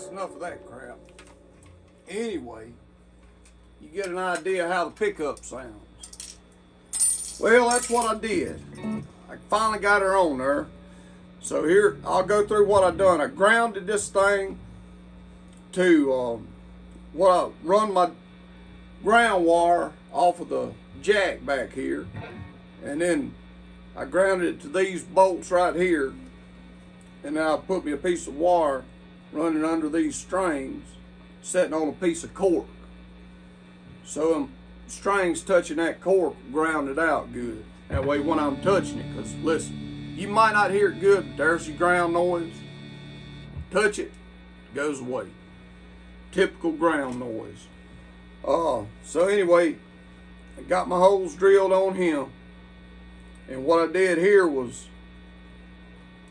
that's enough of that crap. Anyway, you get an idea how the pickup sounds. Well, that's what I did. I finally got her on there. So here, I'll go through what I done. I grounded this thing to I run my ground wire off of the jack back here, and then I grounded it to these bolts right here, and now I put me a piece of wire running under these strings, sitting on a piece of cork. So them strings touching that cork grounded out good. That way when I'm touching it, because listen, you might not hear it good, but there's your ground noise. Touch it, it goes away. Typical ground noise. So anyway, I got my holes drilled on him, and what I did here was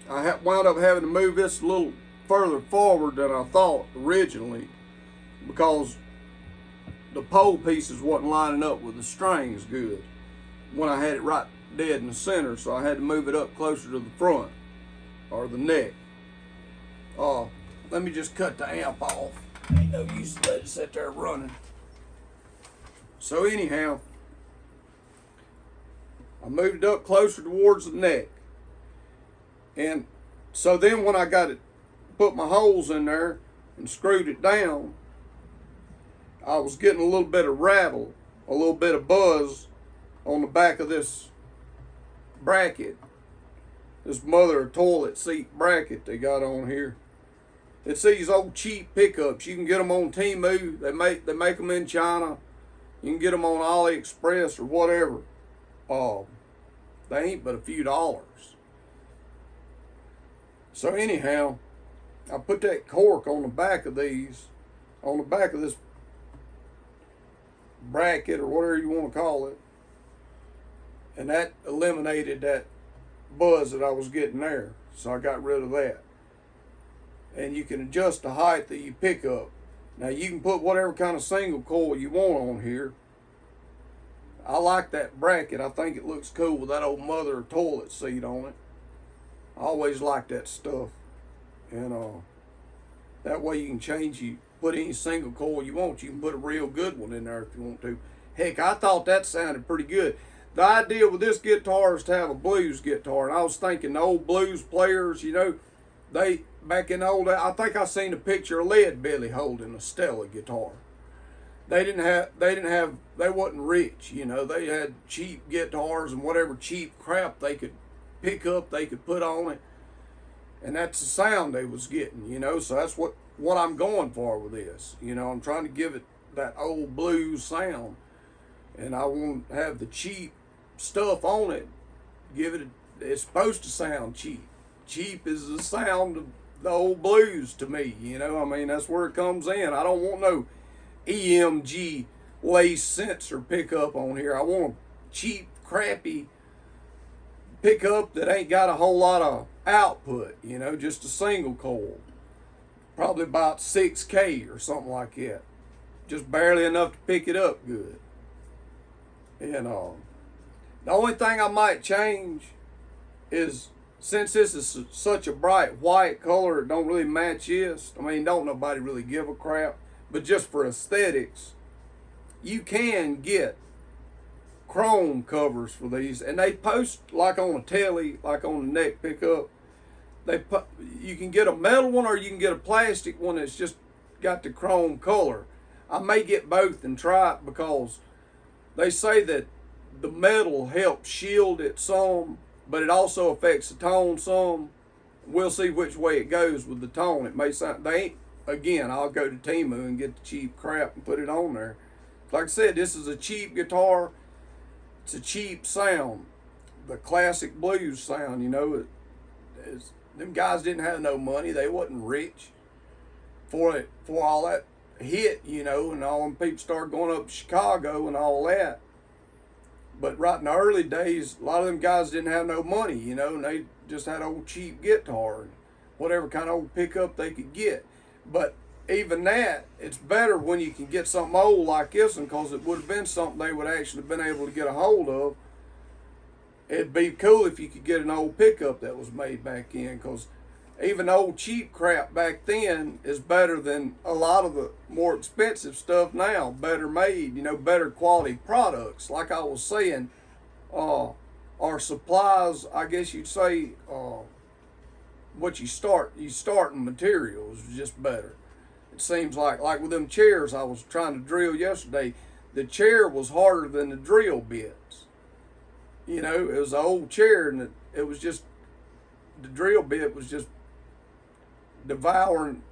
I wound up having to move this a little further forward than I thought originally, because the pole pieces wasn't lining up with the strings good when I had it right dead in the center, so I had to move it up closer to the front or the neck. Let me just cut the amp off. Ain't no use to let it sit there running. So anyhow, I moved up closer towards the neck. And so then when I got it, put my holes in there and screwed it down, I was getting a little bit of rattle, a little bit of buzz on the back of this bracket. This mother toilet seat bracket they got on here. It's these old cheap pickups. You can get them on Temu. They make them in China. You can get them on AliExpress or whatever. They ain't but a few dollars. So anyhow, I put that cork on the back of these, on the back of this bracket or whatever you want to call it, and that eliminated that buzz that I was getting there. So I got rid of that. And you can adjust the height that you pick up. Now you can put whatever kind of single coil you want on here. I like that bracket. I think it looks cool with that old mother toilet seat on it. I always like that stuff. And that way you can change, you put any single coil you want. You can put a real good one in there if you want to. Heck, I thought that sounded pretty good. The idea with this guitar is to have a blues guitar. And I was thinking the old blues players, you know, they, back in the old, I think I seen a picture of Lead Belly holding a Stella guitar. They wasn't rich, you know. They had cheap guitars and whatever cheap crap they could pick up, they could put on it. And that's the sound they was getting, you know. So that's what I'm going for with this. You know, I'm trying to give it that old blues sound. And I want to have the cheap stuff on it. It's supposed to sound cheap. Cheap is the sound of the old blues to me, you know. I mean, that's where it comes in. I don't want no EMG lace sensor pickup on here. I want a cheap, crappy pickup that ain't got a whole lot of output, you know, just a single coil. Probably about 6K or something like that. Just barely enough to pick it up good. And the only thing I might change is, since this is such a bright white color, it don't really match this. I mean, don't nobody really give a crap. But just for aesthetics, you can get chrome covers for these. And they post like on a telly, like on the neck pickup. You can get a metal one or you can get a plastic one that's just got the chrome color. I may get both and try it, because they say that the metal helps shield it some, but it also affects the tone some. We'll see which way it goes with the tone. It may sound, again, I'll go to Temu and get the cheap crap and put it on there. Like I said, this is a cheap guitar. It's a cheap sound. The classic blues sound, you know. Them guys didn't have no money. They wasn't rich for all that hit, you know, and all them people started going up to Chicago and all that. But right in the early days, a lot of them guys didn't have no money, you know, and they just had old cheap guitar and whatever kind of old pickup they could get. But even that, it's better when you can get something old like this one, because it would have been something they would actually have been able to get a hold of. It'd be cool if you could get an old pickup that was made back in, because even the old cheap crap back then is better than a lot of the more expensive stuff now. Better made, you know, better quality products. Like I was saying, our supplies, I guess you'd say, what you starting materials is just better. It seems like with them chairs I was trying to drill yesterday, the chair was harder than the drill bits. You know, it was an old chair, and it was just, the drill bit was just devouring,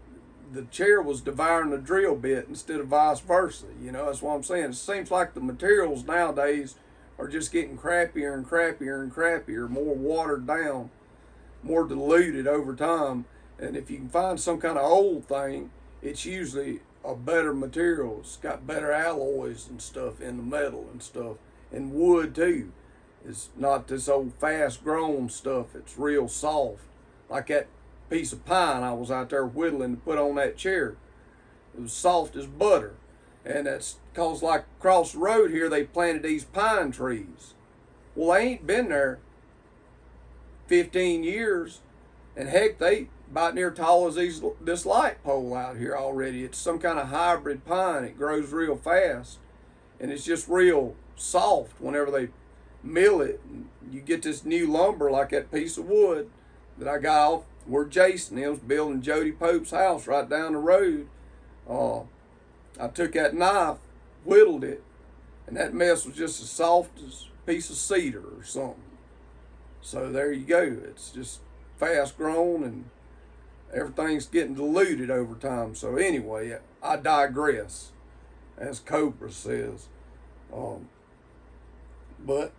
the chair was devouring the drill bit instead of vice versa. You know, that's what I'm saying. It seems like the materials nowadays are just getting crappier and crappier and crappier, more watered down, more diluted over time. And if you can find some kind of old thing, it's usually a better material. It's got better alloys and stuff in the metal and stuff, and wood too. It's not this old fast-grown stuff. It's real soft, like that piece of pine I was out there whittling to put on that chair. It was soft as butter. And that's because, like, across the road here, they planted these pine trees. Well, they ain't been there 15 years, and heck, they about near tall as this light pole out here already. It's some kind of hybrid pine. It grows real fast, and it's just real soft whenever they mill it. And you get this new lumber, like that piece of wood that I got off where Jason was building Jody Pope's house right down the road. I took that knife, whittled it, and that mess was just as soft as a piece of cedar or something. So there you go. It's just fast grown, and everything's getting diluted over time. So anyway, I digress, as Cobra says. But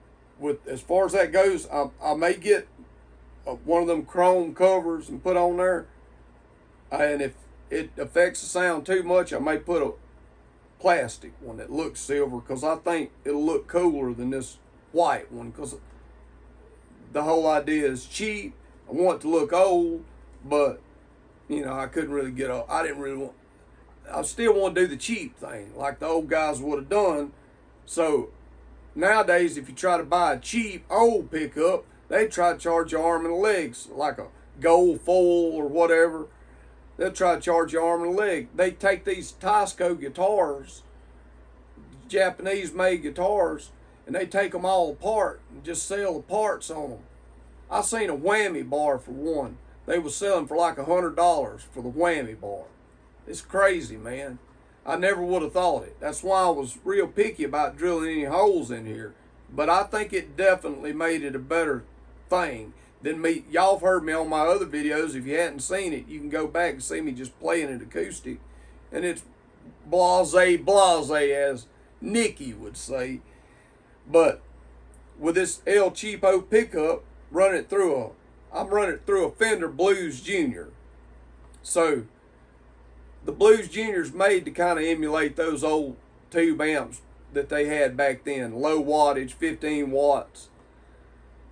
as far as that goes, I may get one of them chrome covers and put on there. And if it affects the sound too much, I may put a plastic one that looks silver, because I think it'll look cooler than this white one, because the whole idea is cheap. I want it to look old, but you know, I couldn't really get off. I still want to do the cheap thing like the old guys would have done. So nowadays, if you try to buy a cheap old pickup, they try to charge your arm and legs, like a gold foil or whatever. They'll try to charge your arm and leg. They take these Tasco guitars, Japanese-made guitars, and they take them all apart and just sell the parts on them. I seen a whammy bar for one. They was selling for like $100 for the whammy bar. It's crazy, man. I never would have thought it. That's why I was real picky about drilling any holes in here. But I think it definitely made it a better thing than me. Y'all have heard me on my other videos. If you hadn't seen it, you can go back and see me just playing it acoustic. And it's blase, as Nicky would say. But with this El Cheapo pickup, I'm running it through a Fender Blues Junior. So the Blues Junior's made to kind of emulate those old tube amps that they had back then. Low wattage, 15 watts.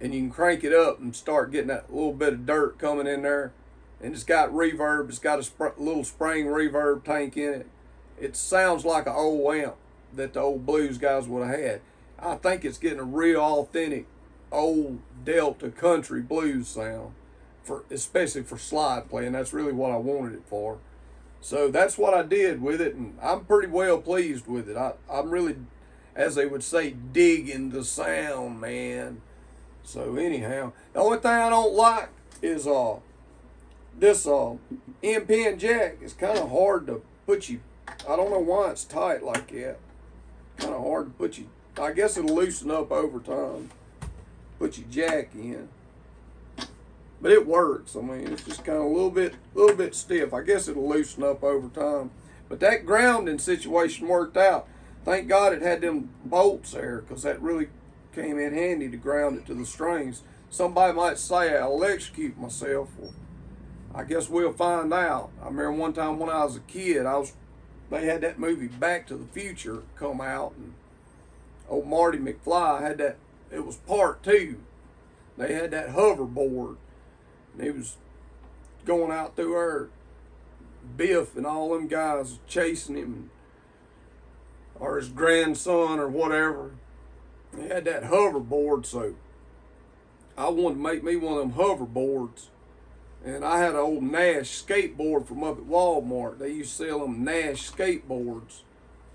And you can crank it up and start getting that little bit of dirt coming in there. And it's got reverb. It's got a little spring reverb tank in it. It sounds like an old amp that the old blues guys would have had. I think it's getting a real authentic old Delta country blues sound, especially for slide playing. That's really what I wanted it for. So that's what I did with it, and I'm pretty well pleased with it. I'm really, as they would say, digging the sound, man. So anyhow, the only thing I don't like is this end-pin jack. It's kind of hard to put you. I don't know why it's tight like that. Kind of hard to put you. I guess it'll loosen up over time. Put your jack in, but it works. I mean, it's just kind of a little bit stiff. I guess it'll loosen up over time. But that grounding situation worked out. Thank God it had them bolts there, because that really came in handy to ground it to the strings. Somebody might say I'll electrocute myself. Well, I guess we'll find out. I remember one time when I was a kid, they had that movie Back to the Future come out, and old Marty McFly had that. It was part 2. They had that hoverboard, and he was going out through there. Biff and all them guys chasing him, or his grandson or whatever. He had that hoverboard, so I wanted to make me one of them hoverboards And I had an old Nash skateboard from up at Walmart. They used to sell them Nash skateboards,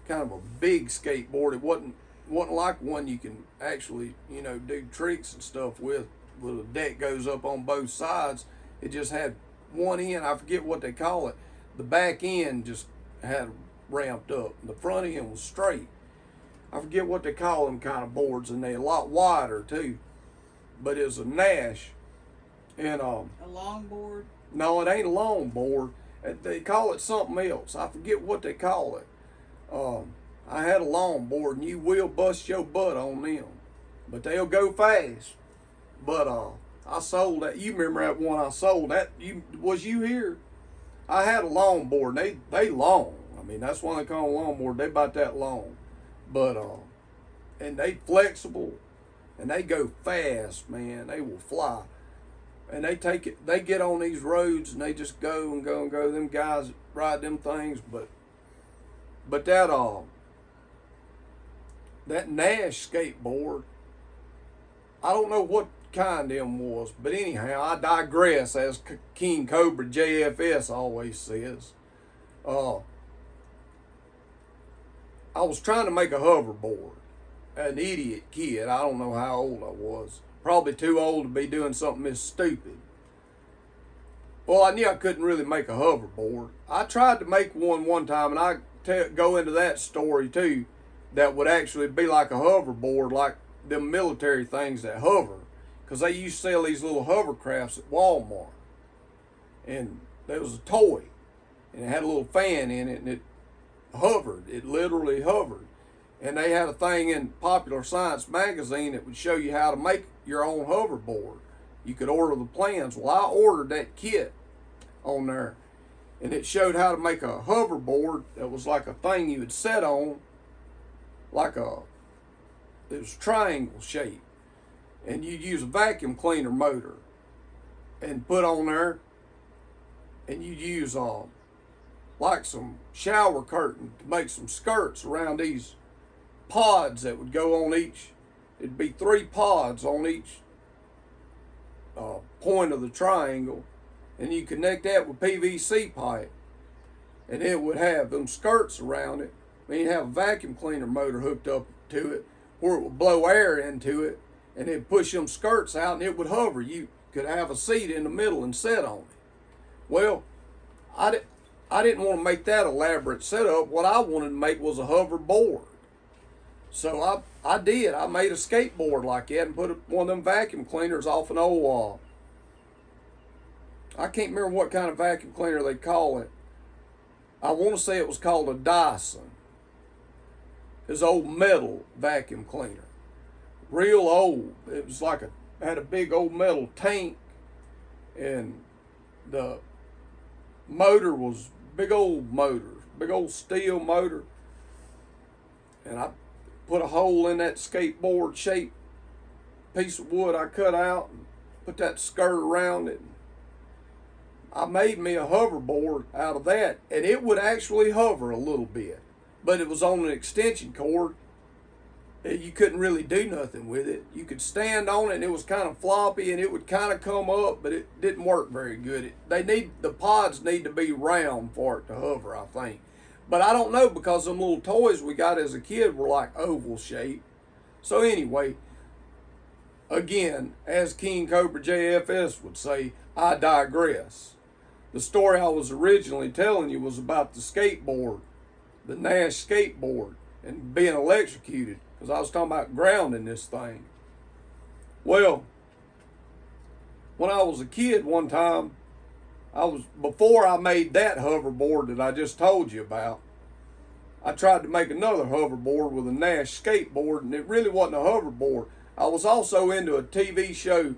kind of a big skateboard. It wasn't like one you can actually, you know, do tricks and stuff with a deck goes up on both sides. It just had one end, I forget what they call it. The back end just had ramped up. The front end was straight. I forget what they call them kind of boards, and they're a lot wider too. But it was a Nash. And a long board? No, it ain't a long board. They call it something else. I forget what they call it. I had a long board, and you will bust your butt on them, but they'll go fast. But I sold that. You remember that one I sold? That was you here? I had a long board. They long. I mean, that's why they call them long board. They about that long, but and they flexible, and they go fast, man. They will fly. And they take it, they get on these roads and they just go and go and go. Them guys ride them things, but that Nash skateboard, I don't know what kind them was, but anyhow, I digress, as King Cobra JFS always says. I was trying to make a hoverboard. An idiot kid, I don't know how old I was. Probably too old to be doing something this stupid. Well, I knew I couldn't really make a hoverboard. I tried to make one time, and I go into that story too, that would actually be like a hoverboard, like them military things that hover. Because they used to sell these little hovercrafts at Walmart. And there was a toy, and it had a little fan in it, and it hovered. It literally hovered. And they had a thing in Popular Science magazine that would show you how to make your own hoverboard. You could order the plans. Well, I ordered that kit on there, and it showed how to make a hoverboard that was like a thing you would set on, it was triangle shape, and you'd use a vacuum cleaner motor and put on there, and you'd use like some shower curtain to make some skirts around these pods that would go on each. It'd be 3 pods on each point of the triangle, and you connect that with PVC pipe, and it would have them skirts around it. Then you have a vacuum cleaner motor hooked up to it where it would blow air into it, and it'd push them skirts out, and it would hover. You could have a seat in the middle and sit on it. Well, I didn't want to make that elaborate setup. What I wanted to make was a hoverboard. So I did. I made a skateboard like that and put one of them vacuum cleaners off an old, I can't remember what kind of vacuum cleaner they call it. I want to say it was called a Dyson. It's an old metal vacuum cleaner. Real old. It was like had a big old metal tank, and the motor was big old steel motor. And I put a hole in that skateboard shaped piece of wood I cut out and put that skirt around it. I made me a hoverboard out of that, and it would actually hover a little bit, but it was on an extension cord. You couldn't really do nothing with it. You could stand on it, and it was kind of floppy, and it would kind of come up, but it didn't work very good. The pods need to be round for it to hover, I think. But I don't know, because them little toys we got as a kid were like oval shaped. So anyway, again, as King Cobra JFS would say, I digress. The story I was originally telling you was about the skateboard, the Nash skateboard, and being electrocuted, because I was talking about grounding this thing. Well, when I was a kid one time, before I made that hoverboard that I just told you about, I tried to make another hoverboard with a Nash skateboard, and it really wasn't a hoverboard. I was also into a TV show.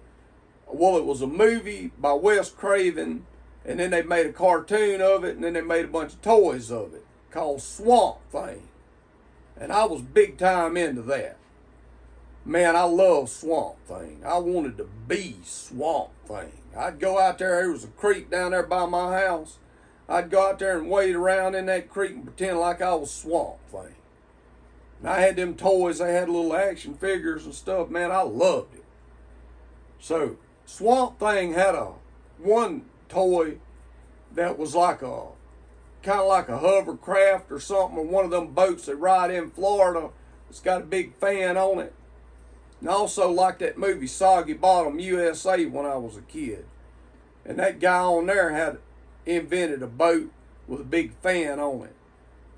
Well, it was a movie by Wes Craven, and then they made a cartoon of it, and then they made a bunch of toys of it called Swamp Thing. And I was big time into that. Man, I love Swamp Thing. I wanted to be Swamp Thing. I'd go out there was a creek down there by my house. I'd go out there and wade around in that creek and pretend like I was Swamp Thing. And I had them toys, they had little action figures and stuff. Man, I loved it. So, Swamp Thing had one toy that was like a kind of like a hovercraft or something, or one of them boats that ride in Florida. It's got a big fan on it. And I also liked that movie Soggy Bottom USA when I was a kid. And that guy on there had invented a boat with a big fan on it.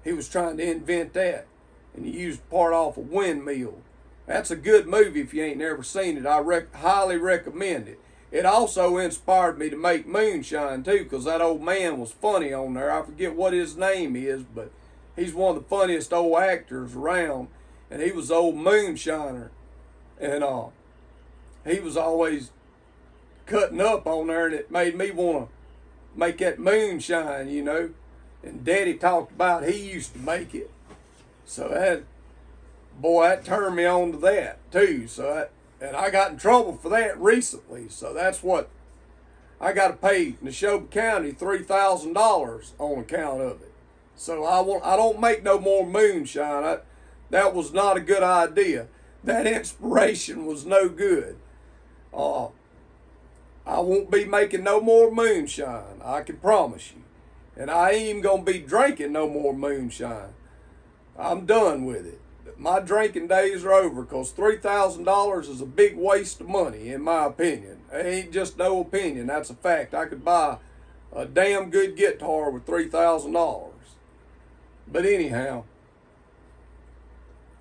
He was trying to invent that, and he used part off a windmill. That's a good movie if you ain't never seen it. I highly recommend it. It also inspired me to make moonshine too, because that old man was funny on there. I forget what his name is, but he's one of the funniest old actors around, and he was the old moonshiner. And he was always cutting up on there, and it made me want to make that moonshine, you know. And Daddy talked about he used to make it. So that turned me on to that too. And I got in trouble for that recently. So that's what I got to pay Neshoba County $3,000 on account of it. So I don't make no more moonshine. That was not a good idea. That inspiration was no good. I won't be making no more moonshine, I can promise you. And I ain't even going to be drinking no more moonshine. I'm done with it. My drinking days are over, because $3,000 is a big waste of money, in my opinion. It ain't just no opinion, that's a fact. I could buy a damn good guitar with $3,000. But anyhow,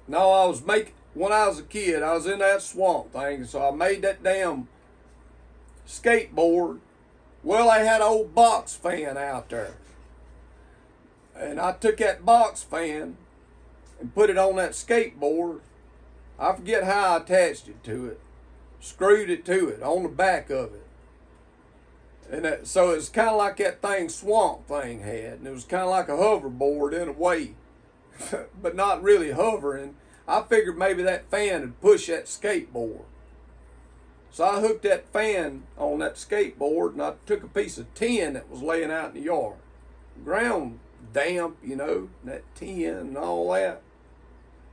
no, when I was a kid, I was in that swamp thing, so I made that damn skateboard. Well, I had an old box fan out there. And I took that box fan and put it on that skateboard. I forget how I attached it to it. Screwed it to it on the back of it. And so it's kind of like that thing Swamp Thing had. And it was kind of like a hoverboard in a way. But not really hovering. I figured maybe that fan would push that skateboard. So I hooked that fan on that skateboard, and I took a piece of tin that was laying out in the yard. Ground damp, you know, that tin and all that.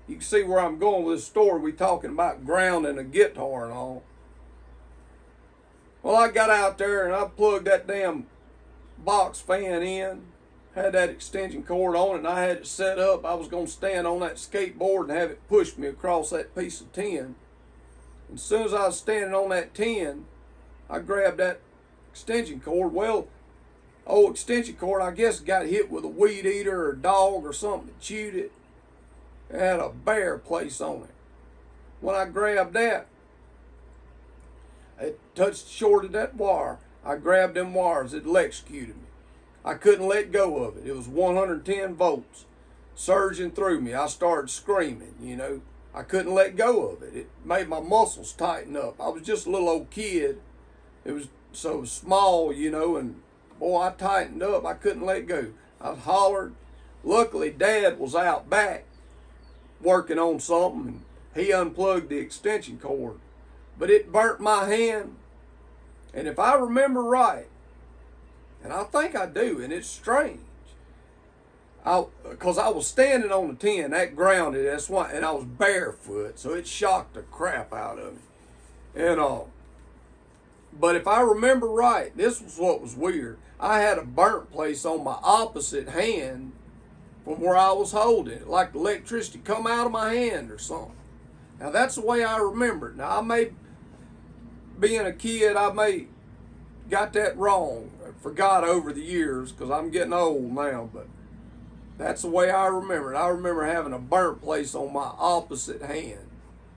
You can see where I'm going with this story. We talking about grounding a guitar and all. Well, I got out there and I plugged that damn box fan in, had that extension cord on it, and I had it set up. I was going to stand on that skateboard and have it push me across that piece of tin. And as soon as I was standing on that tin, I grabbed that extension cord. Well, old extension cord, I guess, got hit with a weed eater or a dog or something that chewed it. It had a bare place on it. When I grabbed that, it touched short of that wire. I grabbed them wires. It electrocuted me. I couldn't let go of it. It was 110 volts surging through me. I started screaming, you know. I couldn't let go of it. It made my muscles tighten up. I was just a little old kid. It was so small, you know, and boy, I tightened up. I couldn't let go. I hollered. Luckily, Dad was out back working on something, and he unplugged the extension cord. But it burnt my hand. And if I remember right, and I think I do, and it's strange, because I was standing on the tin, that grounded, that's why, and I was barefoot, so it shocked the crap out of me. And but if I remember right, this was what was weird. I had a burnt place on my opposite hand from where I was holding it, like the electricity come out of my hand or something. Now that's the way I remember it. Now being a kid, I may got that wrong. I forgot over the years because I'm getting old now, but that's the way I remember it. I remember having a burnt place on my opposite hand,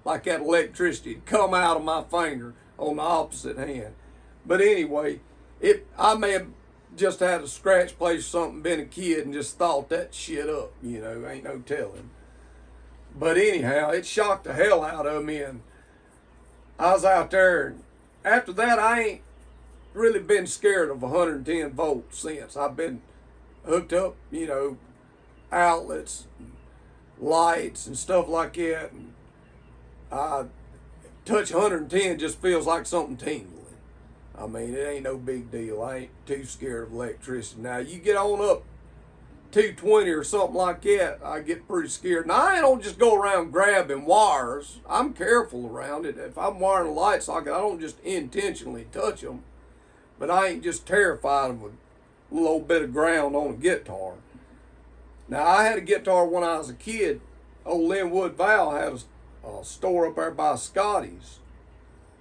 like that electricity had come out of my finger on the opposite hand. But anyway, I may have just had a scratch place or something, been a kid, and just thought that shit up, you know, ain't no telling. But anyhow, it shocked the hell out of me, and I was out there, and after that, I ain't really been scared of 110 volts since. I've been hooked up, you know, outlets, lights, and stuff like that, and I touch 110 just feels like something tingling. I mean, it ain't no big deal. I ain't too scared of electricity. Now, you get on up 220 or something like that, I get pretty scared. Now, I don't just go around grabbing wires. I'm careful around it. If I'm wiring a light socket, I don't just intentionally touch them. but I ain't just terrified of a little old bit of ground on a guitar. Now, I had a guitar when I was a kid. Old Linwood Val had a store up there by Scotty's.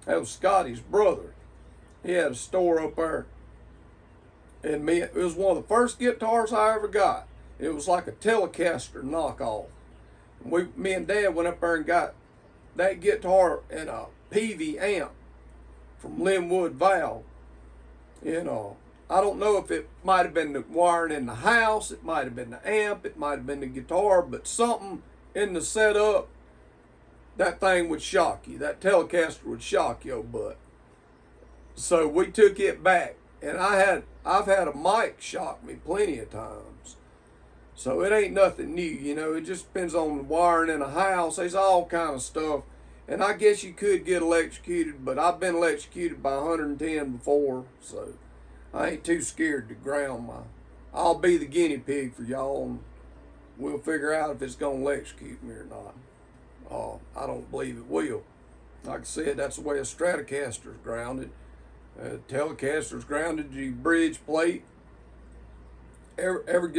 That was Scotty's brother. He had a store up there. And it was one of the first guitars I ever got. It was like a Telecaster knockoff. Me and Dad went up there and got that guitar and a PV amp from Linwood Val. I don't know if it might have been the wiring in the house, it might have been the amp, it might have been the guitar, but something in the setup, that thing would shock you. That Telecaster would shock your butt. So we took it back, and I've had a mic shock me plenty of times. So it ain't nothing new, it just depends on the wiring in a house. There's all kind of stuff. And I guess you could get electrocuted, but I've been electrocuted by 110 before, so I ain't too scared to ground I'll be the guinea pig for y'all, and we'll figure out if it's going to electrocute me or not. I don't believe it will. Like I said, that's the way a Stratocaster's grounded. Telecaster's grounded to the bridge plate. Every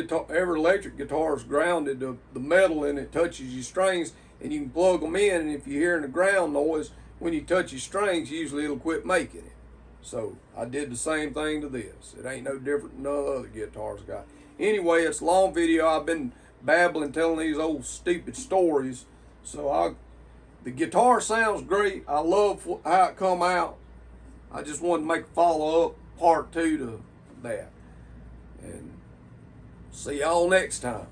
electric guitar is grounded. The metal in it touches your strings, and you can plug them in, and if you're hearing a ground noise, when you touch your strings, usually it'll quit making it. So I did the same thing to this. It ain't no different than none other guitars I got. Anyway, it's a long video. I've been babbling, telling these old stupid stories. So the guitar sounds great. I love how it come out. I just wanted to make a follow-up part 2 to that. And see y'all next time.